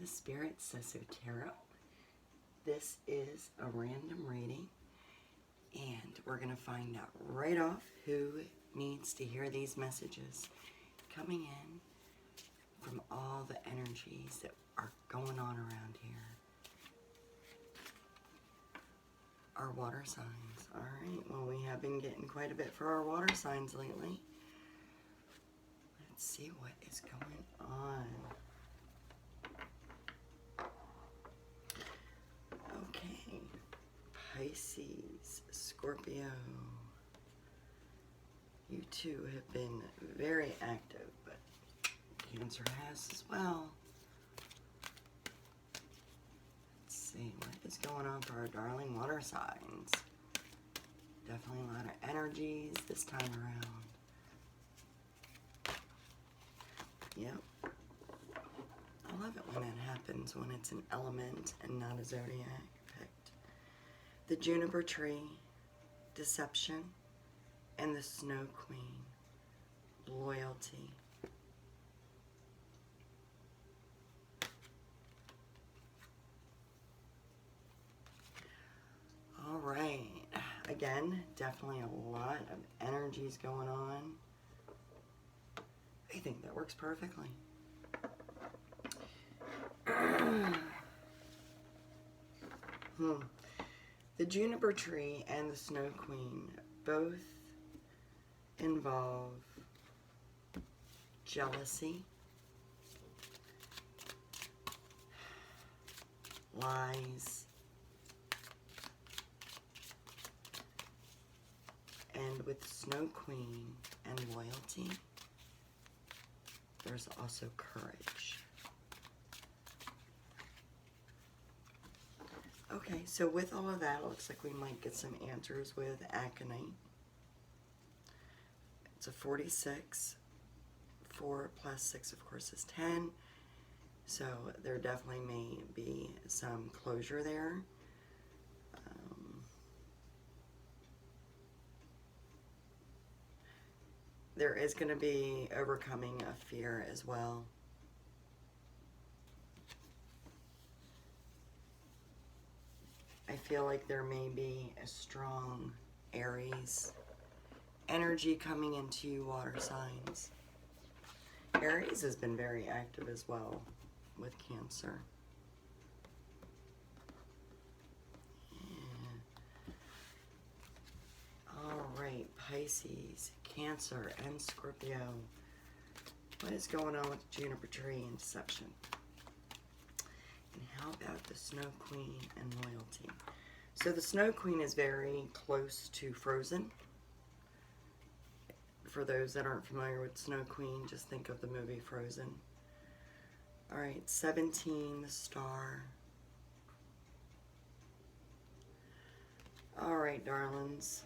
the Spirit Says So Tarot. This is a random reading, and we're going to find out right off who needs to hear these messages coming in from all the energies that are going on around here. Our water signs. All right, well, we have been getting quite a bit for our water signs lately. Let's see what is going on. Okay, Pisces, Scorpio. You two have been very active, but Cancer has as well. Let's see what is going on for our darling water signs. Definitely a lot of energies this time around. Yep. I love it when that happens, when it's an element and not a zodiac picked. The juniper tree, deception, and the snow queen, loyalty. All right. Again, definitely a lot of energies going on. I think that works perfectly. The juniper tree and the snow queen both involve jealousy, lies, and with snow queen and loyalty, there's also courage. Okay, so with all of that, it looks like we might get some answers with aconite. It's a 46. 4 plus 6, of course, is 10. So there definitely may be some closure there. There is going to be overcoming of fear as well. I feel like there may be a strong Aries energy coming into you, water signs. Aries has been very active as well with Cancer. Yeah. All right, Pisces, Cancer, and Scorpio. What is going on with the juniper tree and deception? And how about the Snow Queen and loyalty? So the Snow Queen is very close to Frozen. For those that aren't familiar with Snow Queen, just think of the movie Frozen. All right, 17, the star. All right, darlings.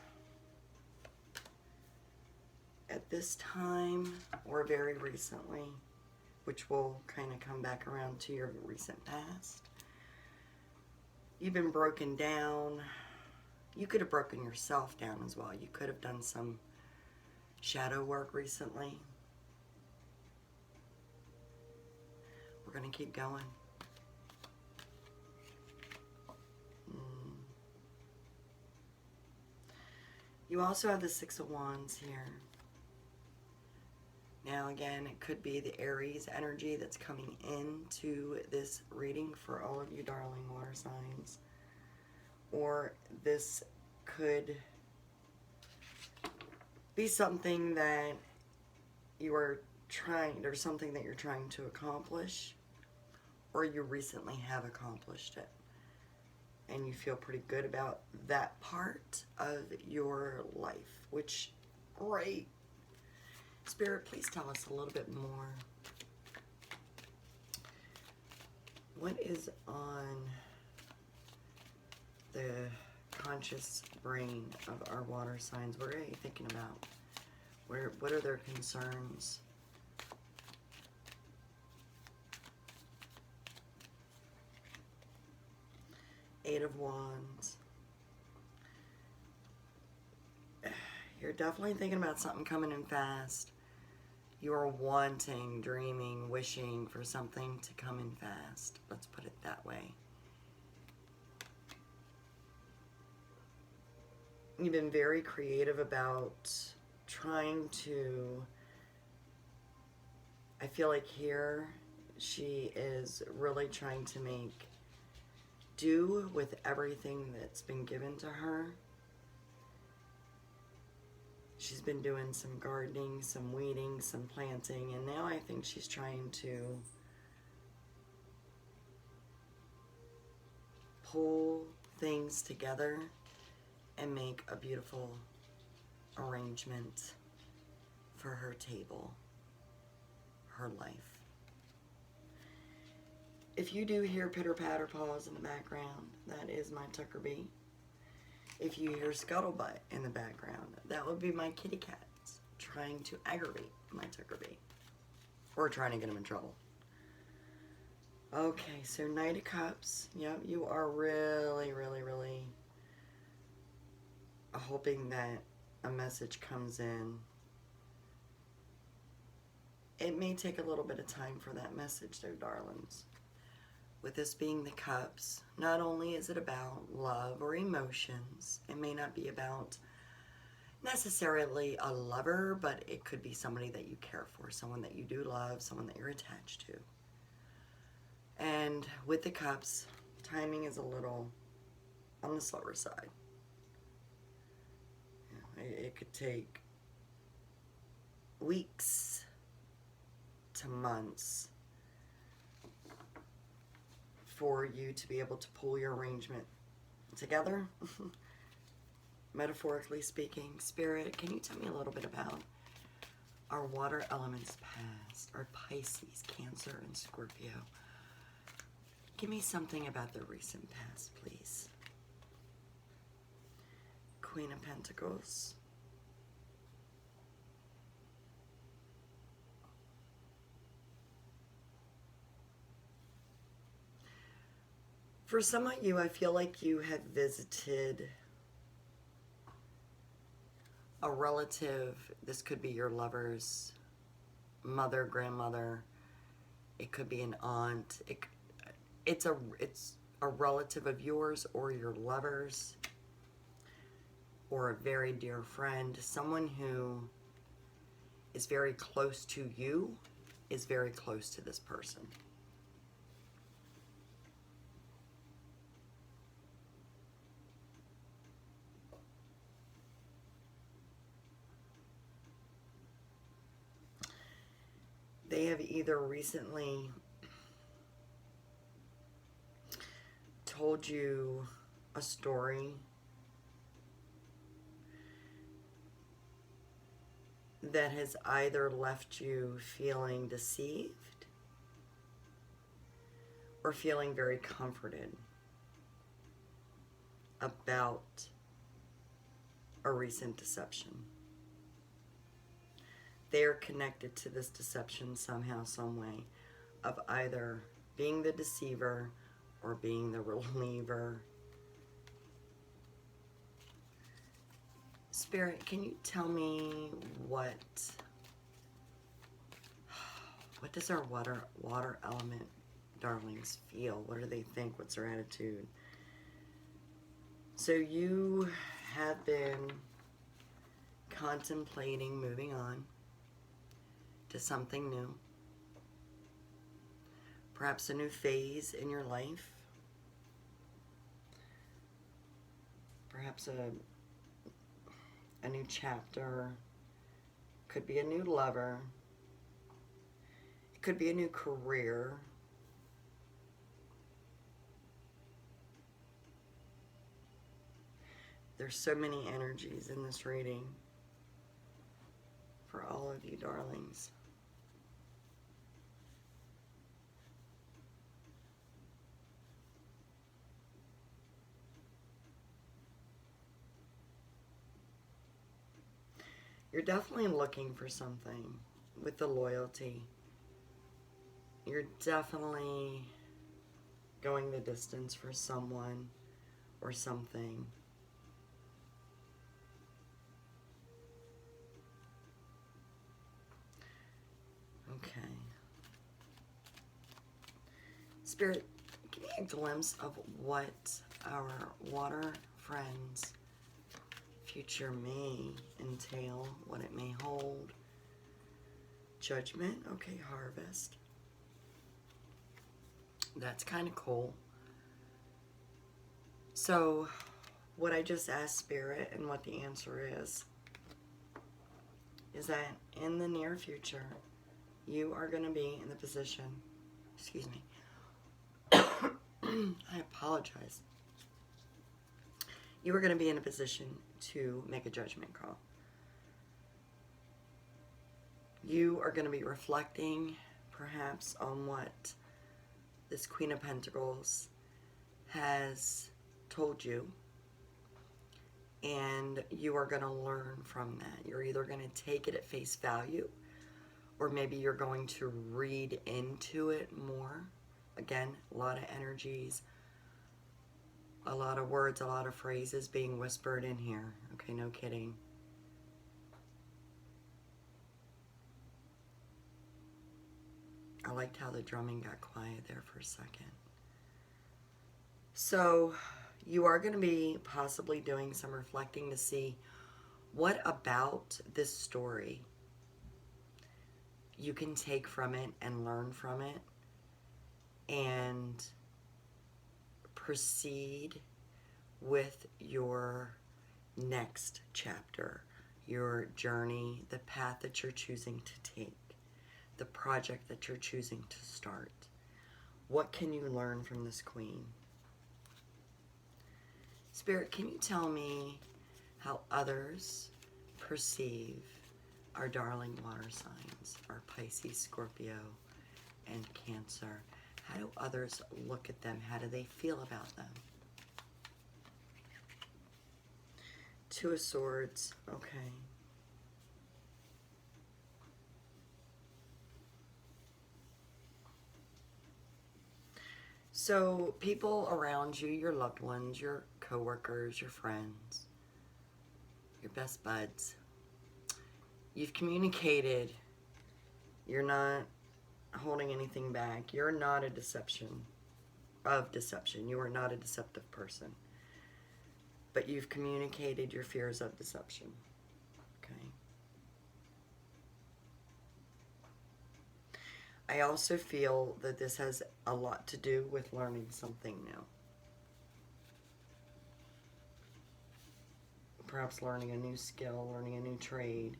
At this time, or very recently, which will kind of come back around to your recent past, you've been broken down. You could have broken yourself down as well. You could have done some shadow work recently. We're going to keep going. You also have the 6 of Wands here. Now again, it could be the Aries energy that's coming into this reading for all of you darling water signs. Or this could be something that you are trying, there's something that you're trying to accomplish, or you recently have accomplished it. And you feel pretty good about that part of your life, which, great. Spirit, please tell us a little bit more. What is on the conscious brain of our water signs? What are you thinking about? What are their concerns? Eight of Wands. You're definitely thinking about something coming in fast. You are wanting, dreaming, wishing for something to come in fast. Let's put it that way. You've been very creative about trying to, I feel like here she is really trying to make do with everything that's been given to her. She's been doing some gardening, some weeding, some planting, and now I think she's trying to pull things together and make a beautiful arrangement for her table, her life. If you do hear pitter-patter paws in the background, that is my Tucker bee. If you hear scuttlebutt in the background, that would be my kitty cats trying to aggravate my Tucker bee, or trying to get him in trouble. Okay, so Knight of Cups. Yep, you are really, really, really hoping that a message comes in. It may take a little bit of time for that message though, darlings. With this being the Cups, not only is it about love or emotions, it may not be about necessarily a lover, but it could be somebody that you care for, someone that you do love, someone that you're attached to. And with the Cups, timing is a little on the slower side. It could take weeks to months for you to be able to pull your arrangement together. Metaphorically speaking, Spirit, can you tell me a little bit about our water elements past, our Pisces, Cancer, and Scorpio? Give me something about their recent past, please. Queen of Pentacles. For some of you, I feel like you have visited a relative. This could be your lover's mother, grandmother. It could be an aunt. It's a relative of yours or your lover's, or a very dear friend. Someone who is very close to you is very close to this person. They have either recently told you a story that has either left you feeling deceived or feeling very comforted about a recent deception. They are connected to this deception somehow, some way, of either being the deceiver or being the reliever. Spirit, can you tell me what does our water element darlings feel? What do they think? What's their attitude? So you have been contemplating moving on to something new. Perhaps a new phase in your life. Perhaps a new chapter. Could be a new lover. It could be a new career. There's so many energies in this reading for all of you darlings. You're definitely looking for something with the loyalty. You're definitely going the distance for someone or something. Okay. Spirit, give me a glimpse of what our water friends' future may entail, what it may hold. Judgment, okay, Harvest. That's kind of cool. So, what I just asked Spirit and what the answer is that in the near future, you are going to be in the position, excuse me, I apologize. You are going to be in a position to make a judgment call. You are going to be reflecting perhaps on what this Queen of Pentacles has told you, and you are going to learn from that. You're either going to take it at face value, or maybe you're going to read into it more. Again, a lot of energies, a lot of words, a lot of phrases being whispered in here. Okay, no kidding. I liked how the drumming got quiet there for a second. So you are going to be possibly doing some reflecting to see what about this story you can take from it and learn from it and proceed with your next chapter, your journey, the path that you're choosing to take, the project that you're choosing to start. What can you learn from this Queen? Spirit, can you tell me how others perceive our darling water signs, our Pisces, Scorpio, and Cancer? How do others look at them? How do they feel about them? Two of Swords, okay. So people around you, your loved ones, your coworkers, your friends, your best buds, you've communicated. You're not holding anything back. You're not a deception. You are not a deceptive person. But you've communicated your fears of deception. Okay. I also feel that this has a lot to do with learning something new. Perhaps learning a new skill, learning a new trade.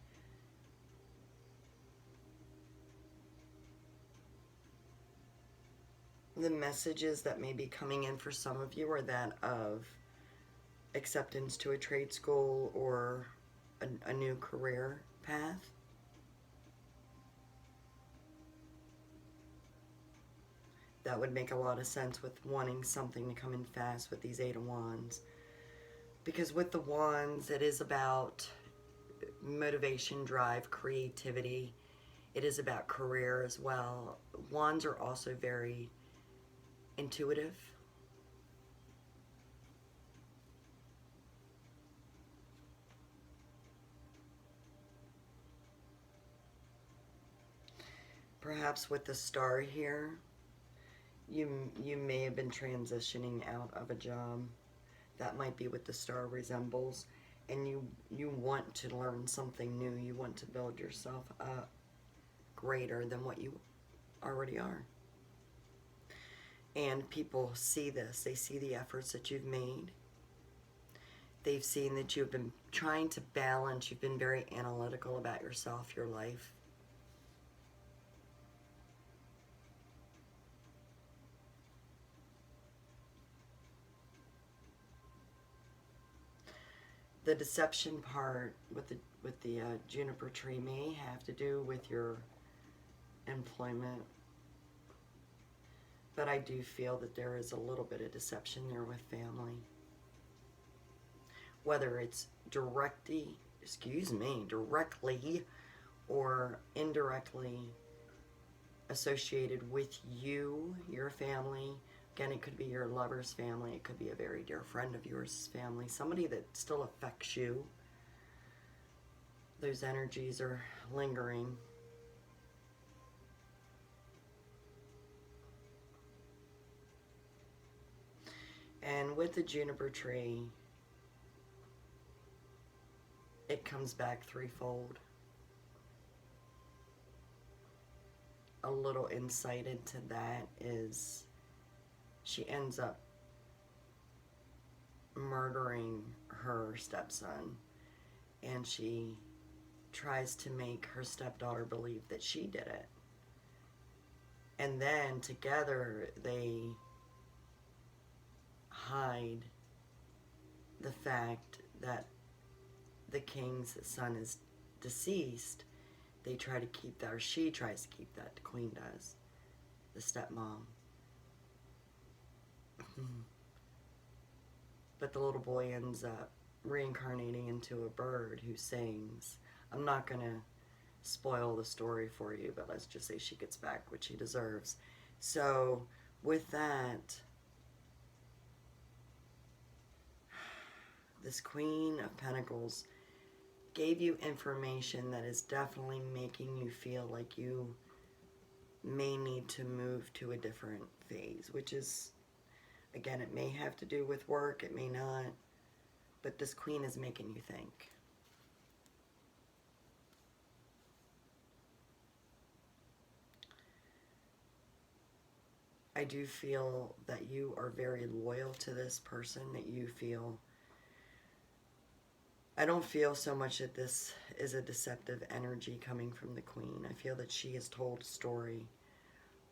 The messages that may be coming in for some of you are that of acceptance to a trade school or a new career path. That would make a lot of sense with wanting something to come in fast with these Eight of Wands. Because with the Wands, it is about motivation, drive, creativity. It is about career as well. Wands are also very intuitive. Perhaps with the Star here, you may have been transitioning out of a job. That might be what the Star resembles. And you want to learn something new. You want to build yourself up greater than what you already are. And people see this. They see the efforts that you've made. They've seen that you've been trying to balance. You've been very analytical about yourself, your life. The deception part with the juniper tree may have to do with your employment. But I do feel that there is a little bit of deception there with family. Whether it's directly or indirectly associated with you, your family. Again, it could be your lover's family. It could be a very dear friend of yours' family. Somebody that still affects you. Those energies are lingering. with the juniper tree, it comes back threefold. A little insight into that is she ends up murdering her stepson, and she tries to make her stepdaughter believe that she did it. And then together they hide the fact that the king's son is deceased. They try to keep that, or she tries to keep that, the queen does, the stepmom. But the little boy ends up reincarnating into a bird who sings. I'm not going to spoil the story for you, but let's just say she gets back what she deserves. So with that, this Queen of Pentacles gave you information that is definitely making you feel like you may need to move to a different phase, which is, again, it may have to do with work, it may not, but this Queen is making you think. I do feel that you are very loyal to this person, that you feel, I don't feel so much that this is a deceptive energy coming from the Queen. I feel that she has told a story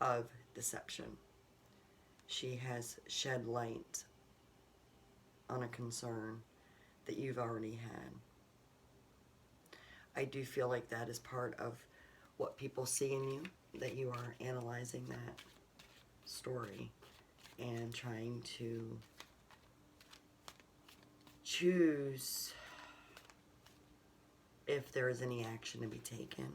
of deception. She has shed light on a concern that you've already had. I do feel like that is part of what people see in you, that you are analyzing that story and trying to choose if there is any action to be taken.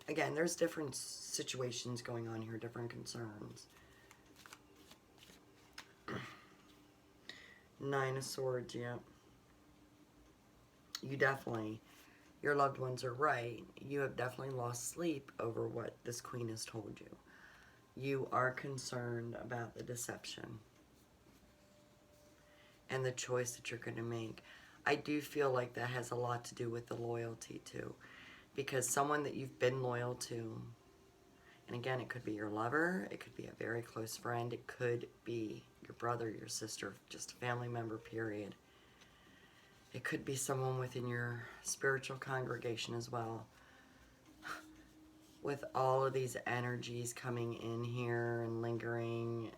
Again, there's different situations going on here, different concerns. Nine of Swords, yeah. You definitely, your loved ones are right. You have definitely lost sleep over what this Queen has told you. You are concerned about the deception and the choice that you're going to make. I do feel like that has a lot to do with the loyalty too, because someone that you've been loyal to, and again, it could be your lover, it could be a very close friend, it could be your brother, your sister, just a family member, period. It could be someone within your spiritual congregation as well. With all of these energies coming in here and lingering,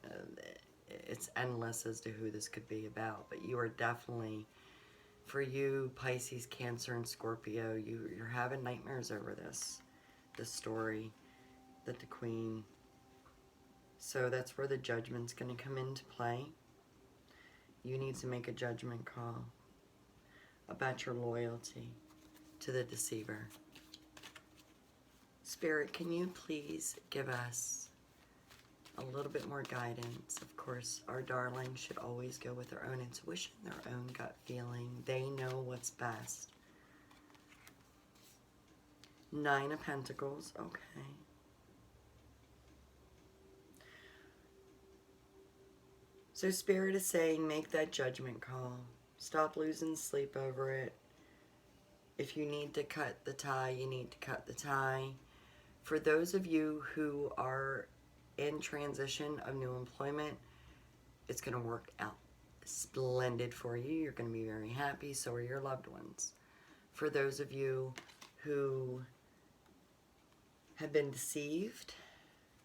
it's endless as to who this could be about. But you are definitely, for you, Pisces, Cancer, and Scorpio, you're having nightmares over this story that the Queen. So that's where the Judgment's going to come into play. You need to make a judgment call about your loyalty to the Deceiver. Spirit, can you please give us a little bit more guidance? Of course, our darlings should always go with their own intuition, their own gut feeling. They know what's best. Nine of Pentacles, okay. So Spirit is saying, make that judgment call. Stop losing sleep over it. If you need to cut the tie, you need to cut the tie. For those of you who are in transition of new employment, it's going to work out splendid for you. You're going to be very happy. So are your loved ones. For those of you who have been deceived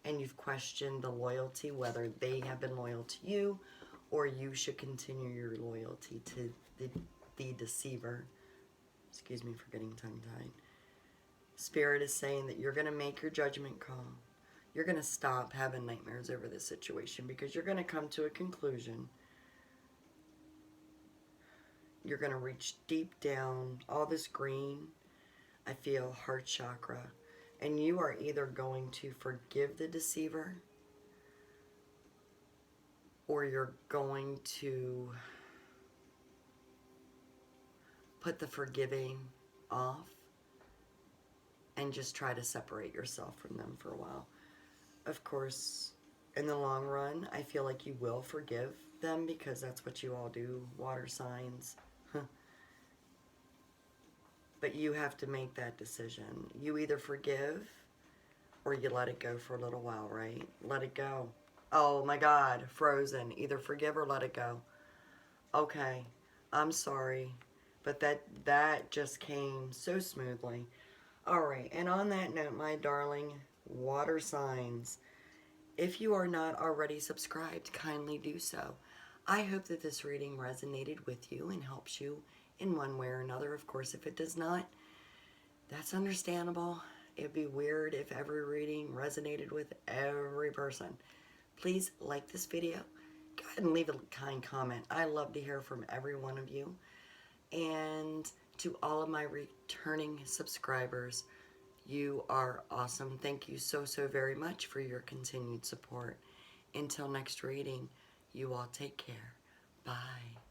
and you've questioned the loyalty, whether they have been loyal to you or you should continue your loyalty to the Deceiver. Excuse me for getting tongue-tied. Spirit is saying that you're going to make your judgment call. You're going to stop having nightmares over this situation because you're going to come to a conclusion. You're going to reach deep down, all this green, I feel heart chakra, and you are either going to forgive the Deceiver or you're going to put the forgiving off and just try to separate yourself from them for a while. Of course, in the long run, I feel like you will forgive them because that's what you all do, water signs. But you have to make that decision. You either forgive or you let it go for a little while, right? Let it go. Oh my God, frozen. Either forgive or let it go. Okay, I'm sorry, but that just came so smoothly. All right, and on that note, my darling water signs, if you are not already subscribed, kindly do so. I hope that this reading resonated with you and helps you in one way or another. Of course, if it does not, that's understandable. It'd be weird if every reading resonated with every person. Please like this video. Go ahead and leave a kind comment. I love to hear from every one of you. And to all of my returning subscribers, you are awesome. Thank you so, so very much for your continued support. Until next reading, you all take care. Bye.